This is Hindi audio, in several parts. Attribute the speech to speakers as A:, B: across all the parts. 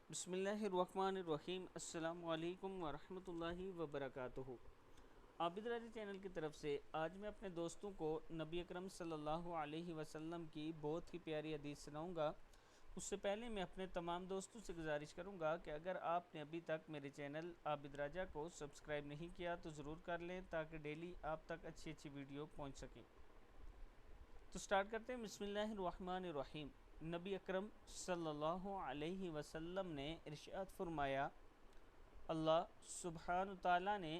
A: बिस्मिल्लाहिर्रहमानिर्रहीम अस्सलामु अलैकुम वरहमतुल्लाहि वबरकातुहू। आबिद राजी चैनल की तरफ से आज मैं अपने दोस्तों को नबी अकरम सल्लल्लाहु अलैहि वसल्लम की बहुत ही प्यारी हदीस सुनाऊंगा। उससे पहले मैं अपने तमाम दोस्तों से गुजारिश करूंगा कि अगर आपने अभी तक मेरे चैनल आबिद राजा को सब्सक्राइब नहीं किया तो ज़रूर कर लें ताकि डेली आप तक अच्छी अच्छी वीडियो पहुँच सकें। तो स्टार्ट करते हैं। बिस्मिल्लाहिर्रहमानिर्रहीम। नबी अकरम सल्लल्लाहु अलैहि वसल्लम ने इरशाद फरमाया, अल्लाह सुब्हान ताला ने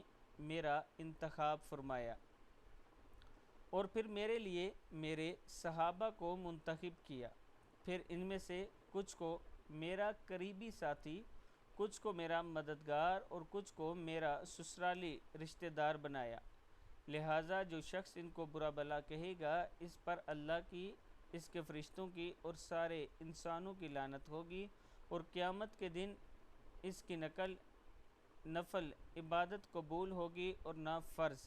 A: मेरा इंतखाब फरमाया और फिर मेरे लिए मेरे सहाबा को मुंतखब किया। फिर इनमें से कुछ को मेरा करीबी साथी, कुछ को मेरा मददगार और कुछ को मेरा ससुराली रिश्तेदार बनाया। लिहाजा जो शख्स इनको बुरा भला कहेगा, इस पर अल्लाह की, इसके फ़रिश्तों की और सारे इंसानों की लानत होगी और क़यामत के दिन इसकी नफल इबादत कबूल होगी और ना फ़र्ज़,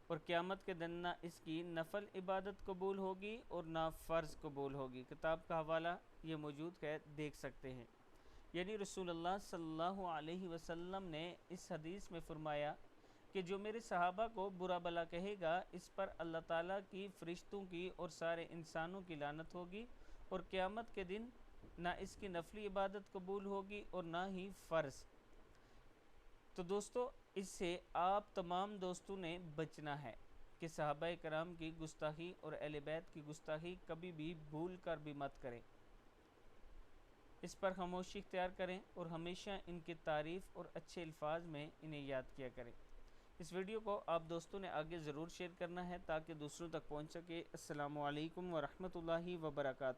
A: और क़यामत के दिन ना इसकी नफल इबादत कबूल होगी और ना फ़र्ज़ कबूल होगी। किताब का हवाला ये मौजूद है, देख सकते हैं। यानी रसूलुल्लाह सल्लल्लाहु अलैहि वसल्लम ने इस हदीस में फ़रमाया कि जो मेरे सहाबा को बुरा भला कहेगा, इस पर अल्लाह ताला की, फ़रिश्तों की और सारे इंसानों की लानत होगी और क़यामत के दिन ना इसकी नफली इबादत कबूल होगी और ना ही फ़र्ज़। तो दोस्तों, इससे आप तमाम दोस्तों ने बचना है कि सहाबाए कराम की गुस्ताखी और अहले बैत की गुस्ताखी कभी भी भूल कर भी मत करें। इस पर खामोशी इख्तियार करें और हमेशा इनकी तारीफ़ और अच्छे अल्फाज में इन्हें याद किया करें। इस वीडियो को आप दोस्तों ने आगे ज़रूर शेयर करना है ताकि दूसरों तक पहुँच सके। अस्सलामु अलैकुम वरहमतुल्लाहि वबरकातुहू।